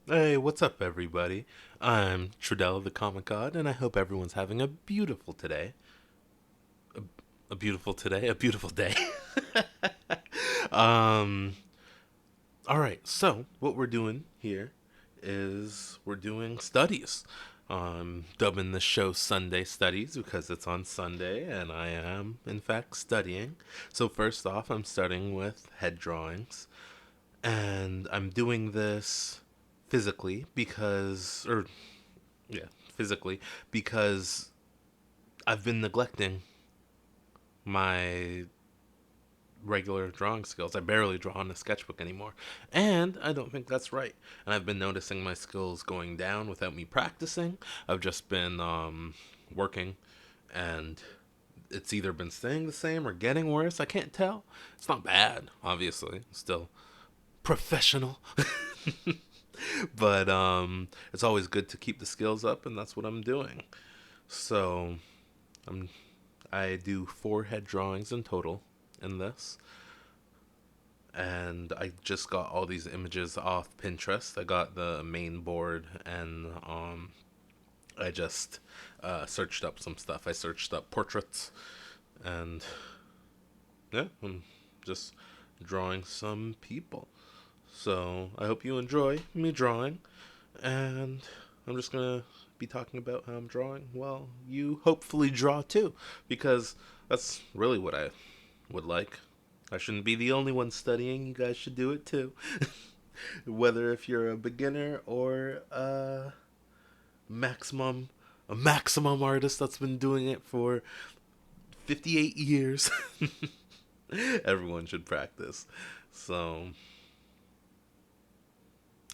Hey, what's up, everybody? I'm Trudell the Comic God, and I hope everyone's having a beautiful today. A beautiful today? A beautiful day. um, alright, so what we're doing here is we're doing studies. Dubbing the show Sunday Studies because it's on Sunday, and I am, in fact, studying. So, first off, I'm starting with head drawings. And I'm doing this physically because, or yeah, physically because I've been neglecting my regular drawing skills. I barely draw in a sketchbook anymore. And I don't think that's right. And I've been noticing my skills going down without me practicing. I've just been working, and it's either been staying the same or getting worse. I can't tell. It's not bad, obviously. Still professional. But it's always good to keep the skills up, and that's what I'm doing. So I'm I do 4 head drawings in total in this, and I just got all these images off Pinterest. I got the main board, and I just searched up some stuff. I searched up portraits, and yeah, I'm just drawing some people. So I hope you enjoy me drawing, and I'm just gonna be talking about how I'm drawing. Well, you hopefully draw too, because that's really what I would like. I shouldn't be the only one studying. You guys should do it too. Whether if you're a beginner or maximum a maximum artist that's been doing it for 58 years. Everyone should practice. So,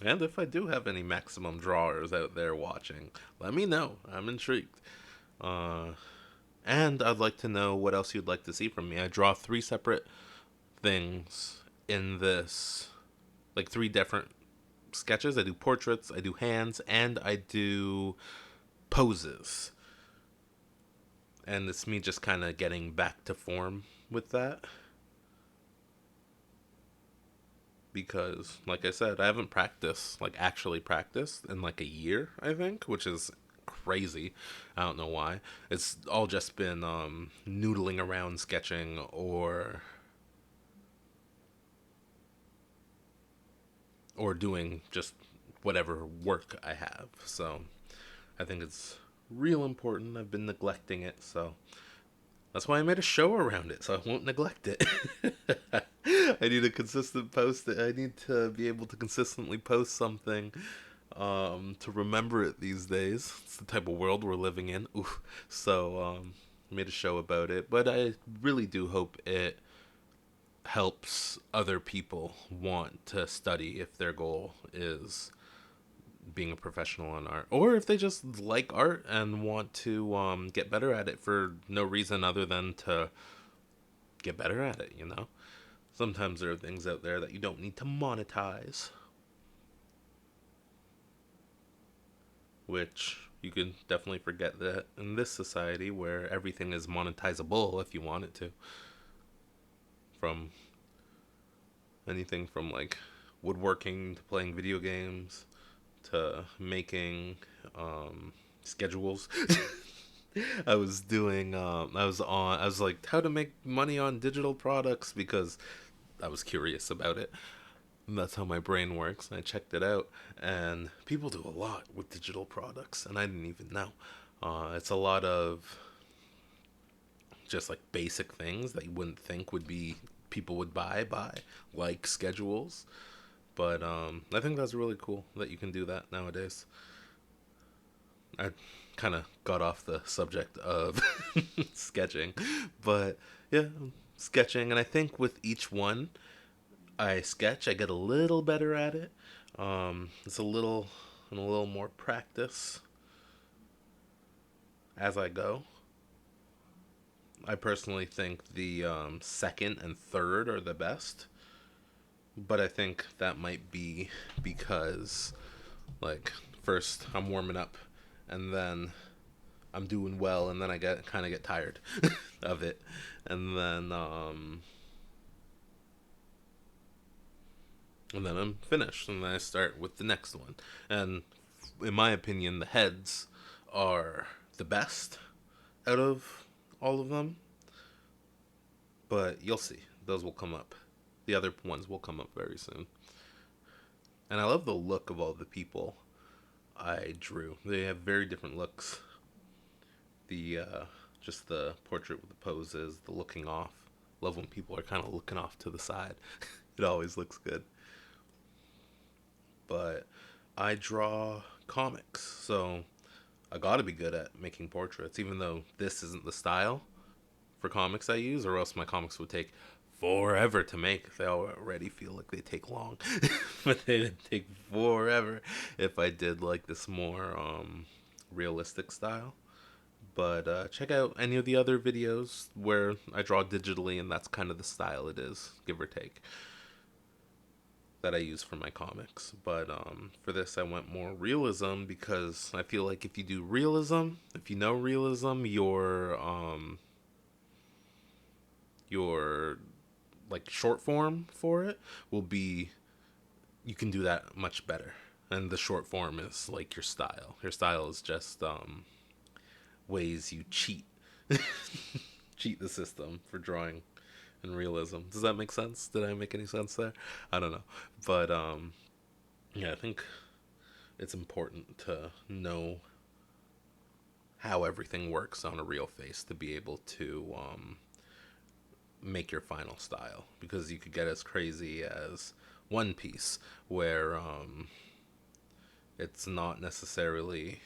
and if I do have any maximum drawers out there watching, let me know. I'm intrigued. Uh, and I'd like to know what else you'd like to see from me. I draw 3 separate things in this, like 3 different sketches. I do portraits, I do hands, and I do poses. And it's me just kind of getting back to form with that. Because, like I said, I haven't practiced, like actually practiced, in like a year, I think, which is crazy. I don't know why. It's all just been noodling around sketching or doing just whatever work I have. So I think it's real important. I've been neglecting it, so that's why I made a show around it, so I won't neglect it. I need a consistent post. I need to be able to consistently post something to remember it these days. It's the type of world we're living in. Oof. So made a show about it, but I really do hope it helps other people want to study if their goal is being a professional in art, or if they just like art and want to get better at it for no reason other than to get better at it. Sometimes there are things out there that you don't need to monetize, which you can definitely forget that in this society where everything is monetizable if you want it to. From anything from like woodworking to playing video games to making schedules. I was like, how to make money on digital products because I was curious about it. And that's how my brain works. And I checked it out, and people do a lot with digital products, and I didn't even know. It's a lot of just like basic things that you wouldn't think would be people would buy like schedules. But I think that's really cool that you can do that nowadays. I kind of got off the subject of sketching, but yeah, sketching, and I think with each one I sketch, I get a little better at it. It's a little more practice as I go. I personally think the second and third are the best, but I think that might be because, like, first I'm warming up, and then I'm doing well, and then I get kind of get tired of it, and then and then I'm finished, and then I start with the next one. And in my opinion, the heads are the best out of all of them, but you'll see. Those will come up. The other ones will come up very soon. And I love the look of all the people I drew. They have very different looks. The just the portrait with the poses, the looking off. Love when people are kind of looking off to the side. It always looks good. But I draw comics, so I gotta be good at making portraits, even though this isn't the style for comics I use, or else my comics would take forever to make. They already feel like they take long, but they'd take forever if I did like this more realistic style. But check out any of the other videos where I draw digitally, and that's kind of the style it is, give or take, that I use for my comics. But for this, I went more realism because I feel like if you do realism, if you know realism, your like short form for it will be, you can do that much better. And the short form is like your style. Your style is just ways you cheat cheat the system for drawing and realism. Does that make sense? Did I make any sense there? I don't know. But yeah, I think it's important to know how everything works on a real face to be able to make your final style, because you could get as crazy as One Piece, where it's not necessarily,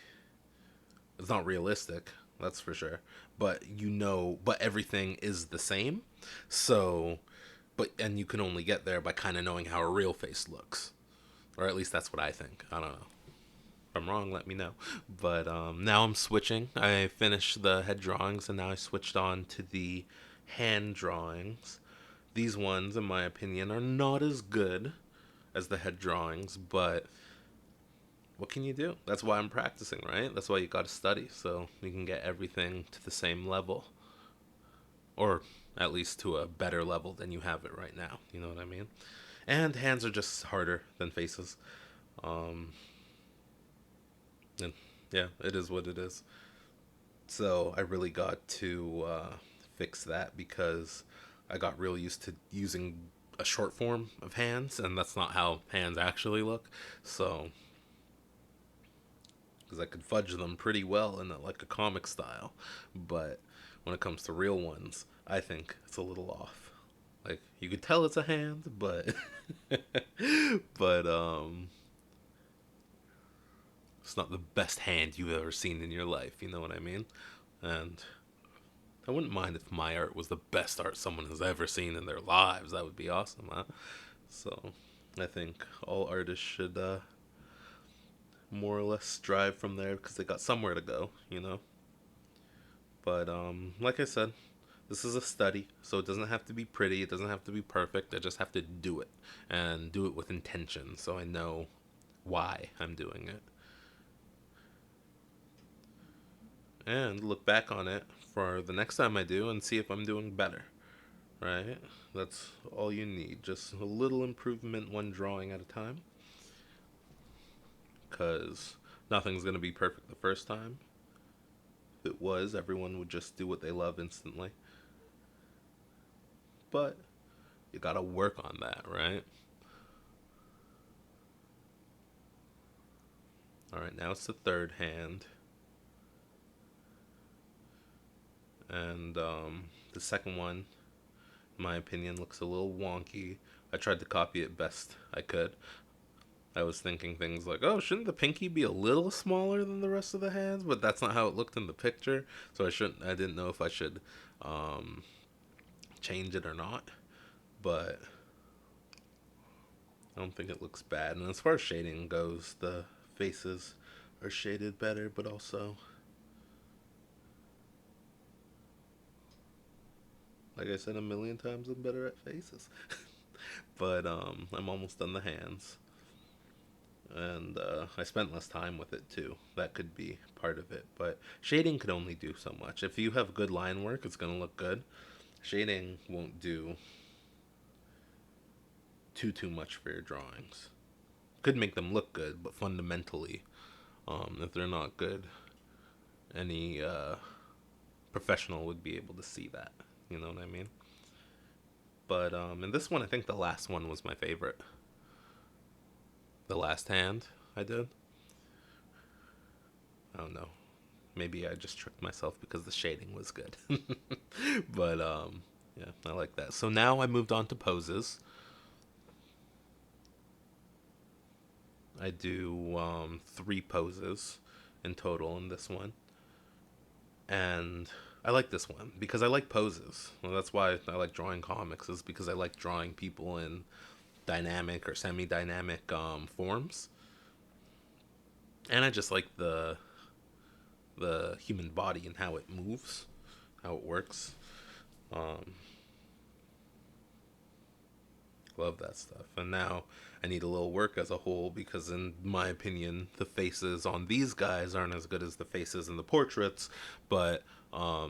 it's not realistic, that's for sure, but but everything is the same. So but and you can only get there by kind of knowing how a real face looks, or at least that's what I think. I don't know. If I'm wrong, let me know. But now I'm switching. I finished the head drawings, and now I switched on to the hand drawings. These ones, in my opinion, are not as good as the head drawings, but what can you do? That's why I'm practicing, right? That's why you got to study, so you can get everything to the same level, or at least to a better level than you have it right now. You know what I mean? And hands are just harder than faces. Um, and yeah, it is what it is. So I really got to fix that because I got real used to using a short form of hands, and that's not how hands actually look. So, because I could fudge them pretty well in like a comic style, but when it comes to real ones, I think it's a little off. Like you could tell it's a hand, but but it's not the best hand you've ever seen in your life. You know what I mean? And I wouldn't mind if my art was the best art someone has ever seen in their lives. That would be awesome, huh? So I think all artists should more or less strive from there because they got somewhere to go, you know? But like I said, this is a study, so it doesn't have to be pretty, it doesn't have to be perfect. I just have to do it and do it with intention so I know why I'm doing it. And look back on it for the next time I do and see if I'm doing better, right? That's all you need. Just a little improvement one drawing at a time, because nothing's going to be perfect the first time. If it was, everyone would just do what they love instantly. But you got to work on that, right? All right, now it's the third hand. And the second one, in my opinion, looks a little wonky. I tried to copy it best I could. I was thinking things like, oh, shouldn't the pinky be a little smaller than the rest of the hands? But that's not how it looked in the picture. So I didn't know if I should um, change it or not. But I don't think it looks bad. And as far as shading goes, the faces are shaded better, but also, like I said a million times, I'm better at faces. But I'm almost done the hands. And I spent less time with it too. That could be part of it. But shading could only do so much. If you have good line work, it's going to look good. Shading won't do too much for your drawings. Could make them look good, but fundamentally, if they're not good, any professional would be able to see that. You know what I mean? But in this one, I think the last one was my favorite. The last hand I did. I don't know. Maybe I just tricked myself because the shading was good. But yeah, I like that. So now I moved on to poses. I do 3 poses in total in this one. And I like this one because I like poses. Well, that's why I like drawing comics, is because I like drawing people in dynamic or semi-dynamic forms. And I just like the human body and how it moves, how it works. Um, Love that stuff. And now I need a little work as a whole because, in my opinion, the faces on these guys aren't as good as the faces in the portraits. But I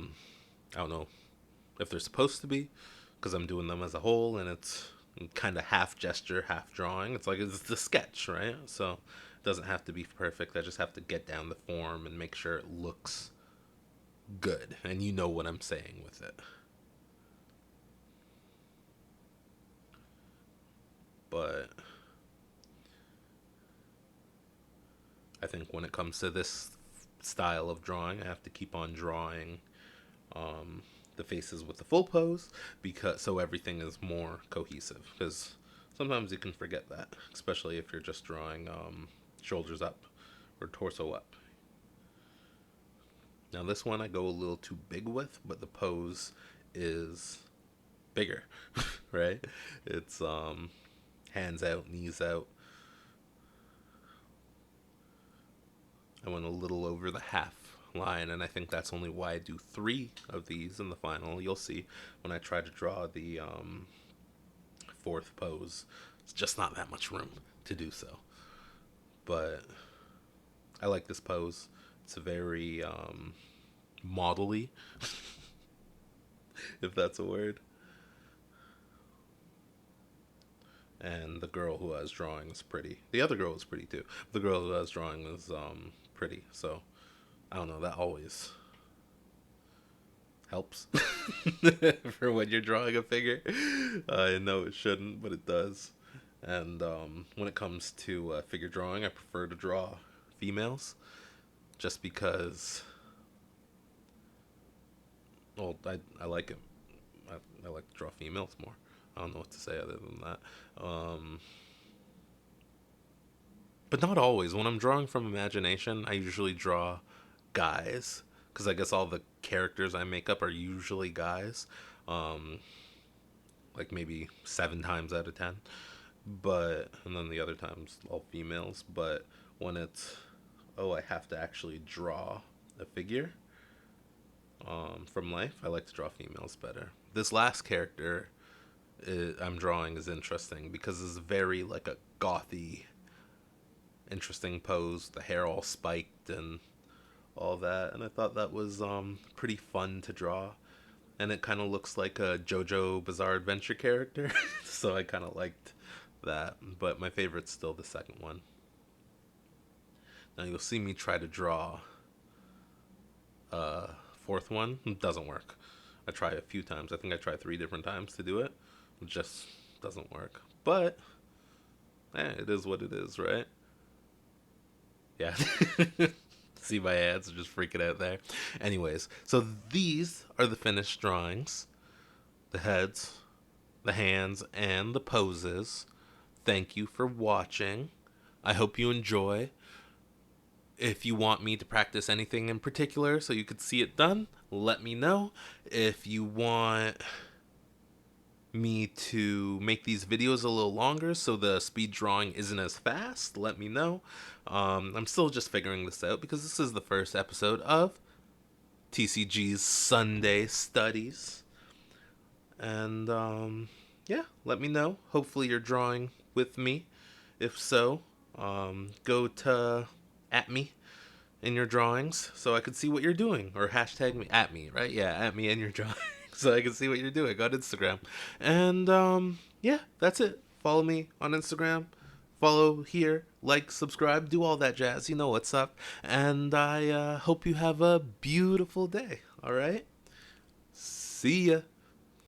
don't know if they're supposed to be, because I'm doing them as a whole and it's kind of half gesture, half drawing. It's like it's the sketch, right? So it doesn't have to be perfect. I just have to get down the form and make sure it looks good. And you know what I'm saying with it. But I think when it comes to this style of drawing, I have to keep on drawing the faces with the full pose, because so everything is more cohesive. Because sometimes you can forget that, especially if you're just drawing shoulders up or torso up. Now this one I go a little too big with, but the pose is bigger, right? It's hands out, knees out. I went a little over the half line, and I think that's only why I do 3 of these in the final. You'll see when I try to draw the 4th pose, it's just not that much room to do so. But I like this pose. It's a very model-y, if that's a word. And the girl who I was drawing was pretty. The other girl was pretty too. The girl who I was drawing was pretty. So I don't know. That always helps for when you're drawing a figure. I know it shouldn't, but it does. And when it comes to figure drawing, I prefer to draw females, just because. Well, I like it. I like to draw females more. I don't know what to say other than that. Um, but not always. When I'm drawing from imagination, I usually draw guys, because I guess all the characters I make up are usually guys. Um, like maybe 7 times out of 10. But and then the other times all females. But when it's, oh, I have to actually draw a figure from life, I like to draw females better. This last character I'm drawing is interesting because it's very like a gothy, interesting pose. The hair all spiked and all that, and I thought that was pretty fun to draw. And it kind of looks like a JoJo Bizarre Adventure character, so I kind of liked that. But my favorite's still the second one. Now you'll see me try to draw a 4th one. It doesn't work. I try a few times. I think I tried 3 different times to do it. It just doesn't work. But it is what it is, right? Yeah. See my hands are just freaking out there. Anyways, so these are the finished drawings. The heads, the hands, and the poses. Thank you for watching. I hope you enjoy. If you want me to practice anything in particular so you could see it done, let me know. If you want me to make these videos a little longer so the speed drawing isn't as fast, let me know. I'm still just figuring this out because this is the first episode of TCG's Sunday Studies. And yeah, let me know. Hopefully you're drawing with me. If so, go to @me in your drawings so I can see what you're doing, or hashtag me at me, right? Yeah, at me in your drawings so I can see what you're doing on Instagram. And yeah, that's it. follow me on Instagram, follow here, like, subscribe, do all that jazz. You know what's up. And I hope you have a beautiful day. All right? See ya.